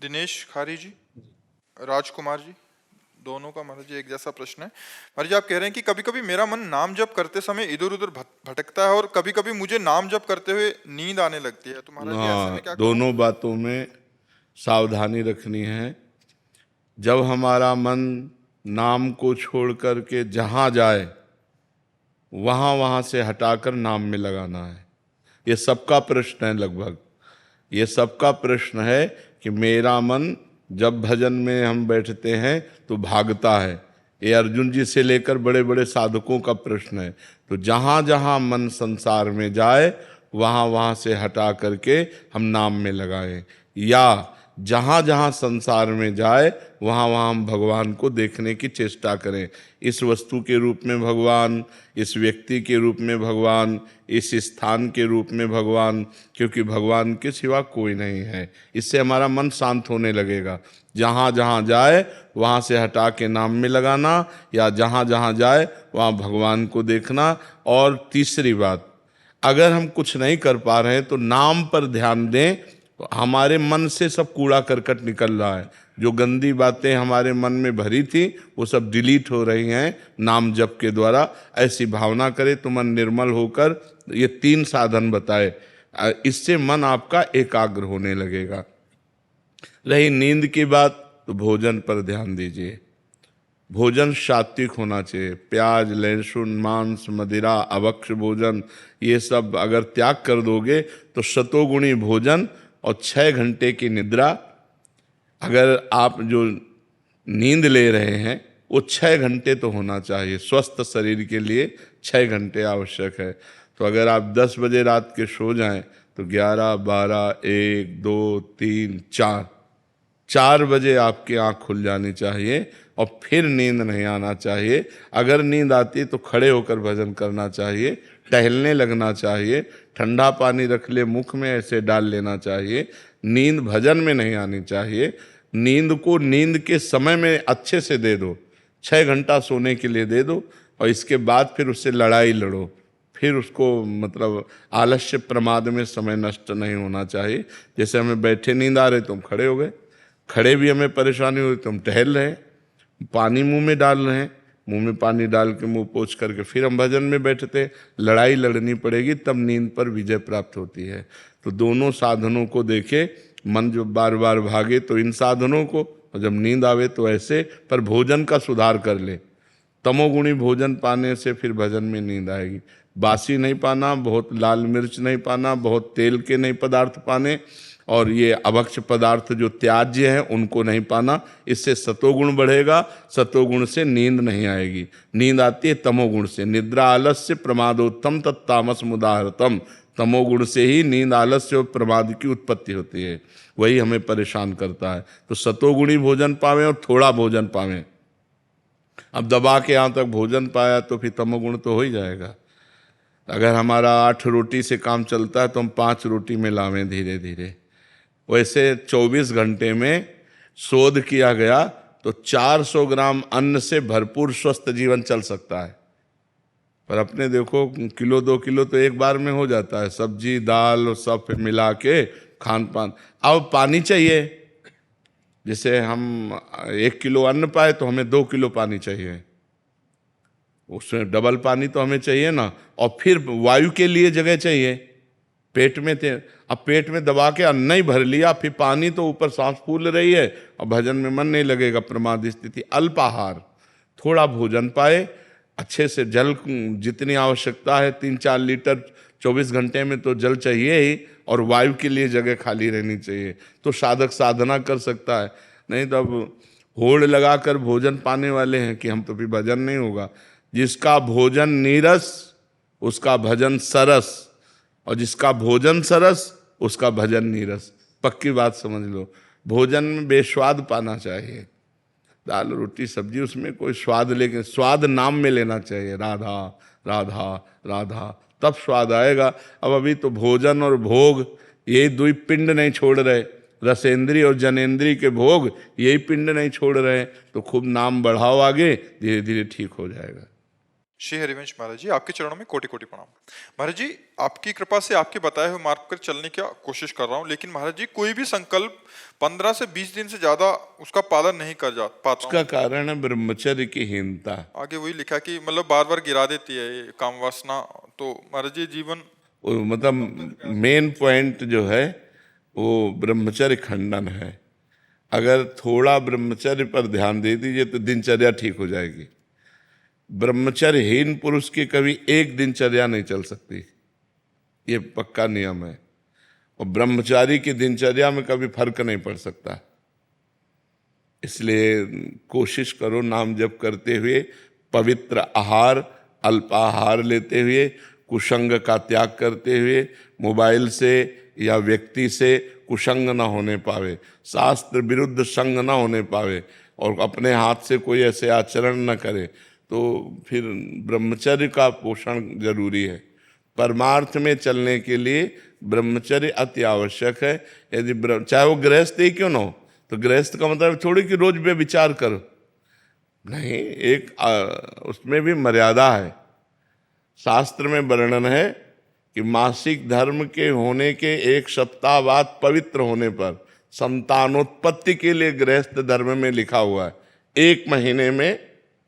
दिनेश खारी जी, राजकुमार जी, दोनों का महाराज जी एक जैसा प्रश्न है। महाराज जी आप कह रहे हैं कि कभी कभी मेरा मन नाम जप करते समय इधर उधर भटकता है और कभी कभी मुझे नाम जप करते हुए नींद आने लगती है, तो महाराज जी ऐसे में क्या करूं? दोनों बातों में सावधानी रखनी है। जब हमारा मन नाम को छोड़ करके जहाँ जाए वहाँ वहाँ से हटाकर नाम में लगाना है। ये सबका प्रश्न है, लगभग ये सबका प्रश्न है कि मेरा मन जब भजन में हम बैठते हैं तो भागता है। ये अर्जुन जी से लेकर बड़े बड़े साधकों का प्रश्न है। तो जहाँ जहाँ मन संसार में जाए वहाँ वहाँ से हटा करके हम नाम में लगाएं, या जहाँ जहाँ संसार में जाए वहाँ वहाँ हम भगवान को देखने की चेष्टा करें। इस वस्तु के रूप में भगवान, इस व्यक्ति के रूप में भगवान, इस स्थान के रूप में भगवान, क्योंकि भगवान के सिवा कोई नहीं है। इससे हमारा मन शांत होने लगेगा। जहाँ जहाँ जाए वहाँ से हटा के नाम में लगाना, या जहाँ जहाँ जाए वहाँ भगवान को देखना। और तीसरी बात, अगर हम कुछ नहीं कर पा रहे हैं तो नाम पर ध्यान दें। तो हमारे मन से सब कूड़ा करकट निकल रहा है, जो गंदी बातें हमारे मन में भरी थी वो सब डिलीट हो रही हैं नाम जप के द्वारा। ऐसी भावना करें तो मन निर्मल होकर, ये 3 साधन बताए, इससे मन आपका एकाग्र होने लगेगा। रही नींद की बात, तो भोजन पर ध्यान दीजिए। भोजन सात्विक होना चाहिए। प्याज, लहसुन, मांस, मदिरा, अभक्ष भोजन, ये सब अगर त्याग कर दोगे तो शतोगुणी भोजन और 6 घंटे की निद्रा। अगर आप जो नींद ले रहे हैं वो 6 घंटे तो होना चाहिए। स्वस्थ शरीर के लिए 6 घंटे आवश्यक है। तो अगर आप 10 बजे रात के सो जाएं तो 11, 12, 1, 2, 3, 4 बजे आपकी आँख खुल जानी चाहिए और फिर नींद नहीं आना चाहिए। अगर नींद आती है तो खड़े होकर भजन करना चाहिए, टहलने लगना चाहिए, ठंडा पानी रख ले मुख में, ऐसे डाल लेना चाहिए। नींद भजन में नहीं आनी चाहिए। नींद को नींद के समय में अच्छे से दे दो, 6 घंटा सोने के लिए दे दो, और इसके बाद फिर उससे लड़ाई लड़ो। फिर उसको मतलब आलस्य प्रमाद में समय नष्ट नहीं होना चाहिए। जैसे हमें बैठे नींद आ रहे तो हम खड़े हो गए, खड़े भी हमें परेशानी हुई तो हम टहल रहे हैं, पानी मुंह में डाल रहे हैं, मुंह में पानी डाल के मुंह पोंछ करके फिर हम भजन में बैठते। लड़ाई लड़नी पड़ेगी तब नींद पर विजय प्राप्त होती है। तो दोनों साधनों को देखे। मन जो बार बार भागे तो इन साधनों को, और जब नींद आवे तो ऐसे। पर भोजन का सुधार कर ले। तमोगुणी भोजन पाने से फिर भजन में नींद आएगी। बासी नहीं पाना, बहुत लाल मिर्च नहीं पाना, बहुत तेल के नहीं पदार्थ पाने, और ये अभक्ष पदार्थ जो त्याज्य हैं उनको नहीं पाना। इससे सतोगुण बढ़ेगा। सतोगुण से नींद नहीं आएगी। नींद आती है तमोगुण से। निद्रा आलस्य प्रमादोत्तम तत्तामस मुदाहरतम। तमोगुण से ही नींद, आलस्य और प्रमाद की उत्पत्ति होती है। वही हमें परेशान करता है। तो सतोगुणी भोजन पावें और थोड़ा भोजन पावें। अब दबा के यहाँ तक भोजन पाया तो फिर तमोगुण तो हो ही जाएगा। अगर हमारा 8 रोटी से काम चलता है तो हम 5 रोटी में लावें धीरे धीरे। वैसे 24 घंटे में शोध किया गया तो 400 ग्राम अन्न से भरपूर स्वस्थ जीवन चल सकता है। पर अपने देखो किलो 2 किलो तो एक बार में हो जाता है, सब्जी दाल और सब मिला के खान पान। अब पानी चाहिए। जैसे हम 1 किलो अन्न पाए तो हमें 2 किलो पानी चाहिए, उसमें डबल पानी तो हमें चाहिए ना। और फिर वायु के लिए जगह चाहिए। पेट में थे, अब पेट में दबा के अन्न ही भर लिया, फिर पानी तो ऊपर सांस फूल रही है और भजन में मन नहीं लगेगा, प्रमाद स्थिति। अल्पाहार, थोड़ा भोजन पाए, अच्छे से जल जितनी आवश्यकता है 3-4 लीटर 24 घंटे में तो जल चाहिए ही, और वायु के लिए जगह खाली रहनी चाहिए। तो साधक साधना कर सकता है। नहीं तो अब होड़ लगाकर भोजन पाने वाले हैं कि हम तो फिर भजन नहीं होगा। जिसका भोजन नीरस उसका भजन सरस, और जिसका भोजन सरस उसका भजन नीरस। पक्की बात समझ लो। भोजन में बेस्वाद पाना चाहिए। दाल रोटी सब्जी उसमें कोई स्वाद, लेकिन स्वाद नाम में लेना चाहिए। राधा राधा राधा, तब स्वाद आएगा। अब अभी तो भोजन और भोग यही 2 पिंड नहीं छोड़ रहे। रसेंद्री और जनेंद्री के भोग यही पिंड नहीं छोड़ रहे। तो खूब नाम बढ़ाओ आगे, धीरे धीरे ठीक हो जाएगा। श्री हरिवंश महाराज जी, आपके चरणों में कोटि कोटि प्रणाम। महाराज जी आपकी कृपा से आपके बताए हुए मार्ग पर चलने की कोशिश कर रहा हूँ, लेकिन महाराज जी कोई भी संकल्प 15 से 20 दिन से ज्यादा उसका पालन नहीं कर जा पाता हूं। उसका कारण है ब्रह्मचर्य की हीनता। आगे वही लिखा कि मतलब बार बार गिरा देती है ये काम वासना, तो महाराज जी जीवन मतलब मेन पॉइंट जो है वो ब्रह्मचर्य खंडन है। अगर थोड़ा ब्रह्मचर्य पर ध्यान दे दीजिए तो दिनचर्या ठीक हो जाएगी। ब्रह्मचर्यहीन पुरुष की कभी एक दिनचर्या नहीं चल सकती, ये पक्का नियम है। और ब्रह्मचारी की दिनचर्या में कभी फर्क नहीं पड़ सकता। इसलिए कोशिश करो नाम जप करते हुए पवित्र आहार, अल्पाहार लेते हुए, कुसंग का त्याग करते हुए, मोबाइल से या व्यक्ति से कुसंग न होने पावे, शास्त्र विरुद्ध संग न होने पावे, और अपने हाथ से कोई ऐसे आचरण न करे, तो फिर ब्रह्मचर्य का पोषण जरूरी है। परमार्थ में चलने के लिए ब्रह्मचर्य अति आवश्यक है। यदि चाहे वो गृहस्थ ही क्यों न हो, तो गृहस्थ का मतलब थोड़ी कि रोज व्यभिचार करो, नहीं, एक उसमें भी मर्यादा है। शास्त्र में वर्णन है कि मासिक धर्म के होने के 1 सप्ताह बाद पवित्र होने पर संतानोत्पत्ति के लिए गृहस्थ धर्म में लिखा हुआ है 1 महीने में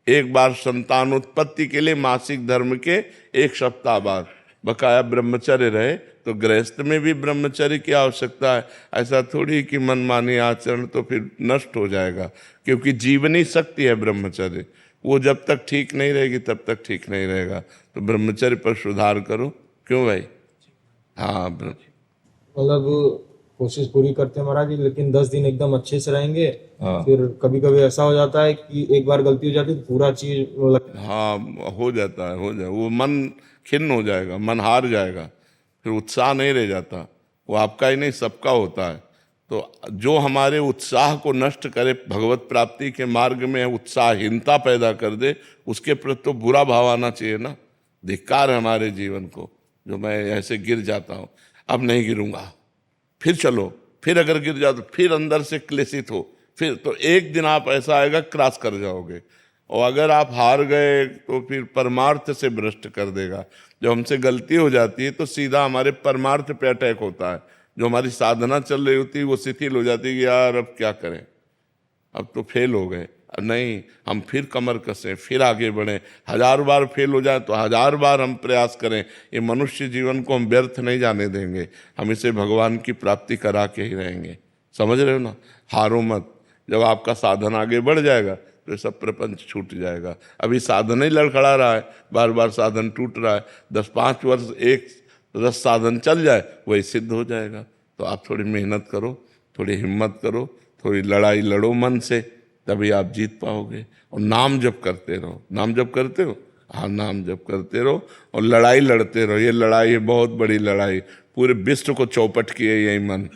एक बार संतानोत्पत्ति के लिए मासिक धर्म के 1 सप्ताह बाद बकाया ब्रह्मचर्य रहे। तो गृहस्थ में भी ब्रह्मचर्य की आवश्यकता है। ऐसा थोड़ी कि मनमानी आचरण तो फिर नष्ट हो जाएगा, क्योंकि जीवनी शक्ति है ब्रह्मचर्य, वो जब तक ठीक नहीं रहेगी तब तक ठीक नहीं रहेगा। तो ब्रह्मचर्य पर सुधार करो। क्यों भाई? हाँ, मतलब कोशिश पूरी करते हैं महाराज जी, लेकिन 10 दिन एकदम अच्छे से रहेंगे। हाँ। फिर कभी कभी ऐसा हो जाता है कि एक बार गलती हो जाती है तो पूरा चीज हाँ, हो जाता है, हो जाए, वो मन खिन्न हो जाएगा, मन हार जाएगा, फिर उत्साह नहीं रह जाता। वो आपका ही नहीं, सबका होता है। तो जो हमारे उत्साह को नष्ट करे, भगवत प्राप्ति के मार्ग में उत्साहहीनता पैदा कर दे, उसके प्रति तो बुरा भाव आना चाहिए ना। धिक्कार है हमारे जीवन को, जो मैं ऐसे गिर जाता हूँ, अब नहीं गिरूंगा, फिर चलो, फिर अगर गिर जाओ तो फिर अंदर से क्लेशित हो, फिर तो एक दिन आप ऐसा आएगा क्रॉस कर जाओगे। और अगर आप हार गए तो फिर परमार्थ से भ्रष्ट कर देगा। जब हमसे गलती हो जाती है तो सीधा हमारे परमार्थ पे अटैक होता है। जो हमारी साधना चल रही होती है वो शिथिल हो जाती है कि यार अब क्या करें, अब तो फेल हो गए। नहीं, हम फिर कमर कसें, फिर आगे बढ़ें। 1000 बार फेल हो जाए तो 1000 बार हम प्रयास करें। ये मनुष्य जीवन को हम व्यर्थ नहीं जाने देंगे, हम इसे भगवान की प्राप्ति करा के ही रहेंगे। समझ रहे हो ना? हारो मत। जब आपका साधन आगे बढ़ जाएगा तो ये सब प्रपंच छूट जाएगा। अभी साधन ही लड़खड़ा रहा है, बार बार साधन टूट रहा है। 10-5 वर्ष एक रस साधन चल जाए, वही सिद्ध हो जाएगा। तो आप थोड़ी मेहनत करो, थोड़ी हिम्मत करो, थोड़ी लड़ाई लड़ो मन से, तभी आप जीत पाओगे। और नाम जप करते रहो। नाम जप करते हो? हाँ, नाम जप करते रहो और लड़ाई लड़ते रहो। ये लड़ाई है बहुत बड़ी लड़ाई, पूरे विश्व को चौपट किए यही मन,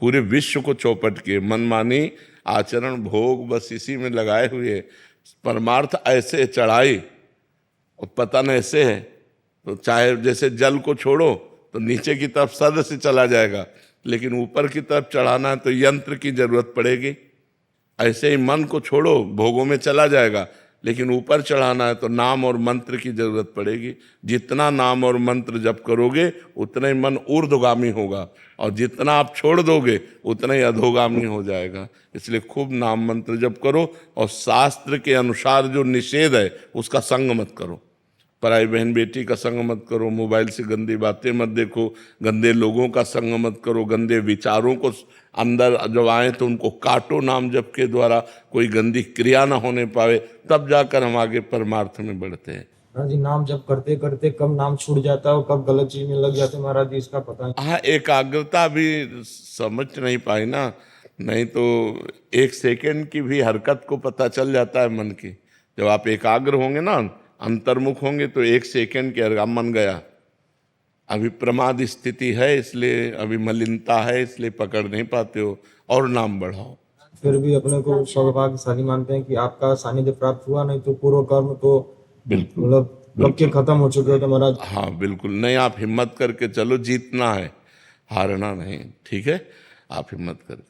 पूरे विश्व को चौपट किए। मनमानी आचरण भोग बस इसी में लगाए हुए। परमार्थ ऐसे चढ़ाई और पतन ऐसे है। तो चाहे जैसे जल को छोड़ो तो नीचे की तरफ सद से चला जाएगा, लेकिन ऊपर की तरफ चढ़ाना है तो यंत्र की जरूरत पड़ेगी। ऐसे ही मन को छोड़ो, भोगों में चला जाएगा, लेकिन ऊपर चढ़ाना है तो नाम और मंत्र की जरूरत पड़ेगी। जितना नाम और मंत्र जप करोगे उतना ही मन ऊर्ध्वगामी होगा, और जितना आप छोड़ दोगे उतना ही अधोगामी हो जाएगा। इसलिए खूब नाम मंत्र जप करो, और शास्त्र के अनुसार जो निषेध है उसका संग मत करो। पराई बहन बेटी का संग मत करो, मोबाइल से गंदी बातें मत देखो, गंदे लोगों का संग मत करो, गंदे विचारों को अंदर जब आए तो उनको काटो नाम जप के द्वारा, कोई गंदी क्रिया ना होने पावे, तब जाकर हम आगे परमार्थ में बढ़ते हैं। महाराज जी नाम जप करते करते कब नाम छूट जाता है और कब गलत चीज में लग जाते हैं महाराज जी, इसका पता नहीं। हाँ, एकाग्रता भी समझ नहीं पाई ना, नहीं तो 1 सेकंड की भी हरकत को पता चल जाता है मन की। जब आप एकाग्र होंगे ना, अंतर्मुख होंगे, तो 1 सेकंड के हरकत मन गया। अभी प्रमाद स्थिति है, इसलिए अभी मलिनता है, इसलिए पकड़ नहीं पाते हो, और नाम बढ़ाओ। फिर भी अपने को सौभाग्यशाली मानते हैं कि आपका सानिध्य प्राप्त हुआ, नहीं तो पूर्व कर्म तो बिल्कुल, मतलब कब के खत्म हो चुके थे महाराज। हाँ बिल्कुल। नहीं, आप हिम्मत करके चलो, जीतना है, हारना नहीं। ठीक है, आप हिम्मत करके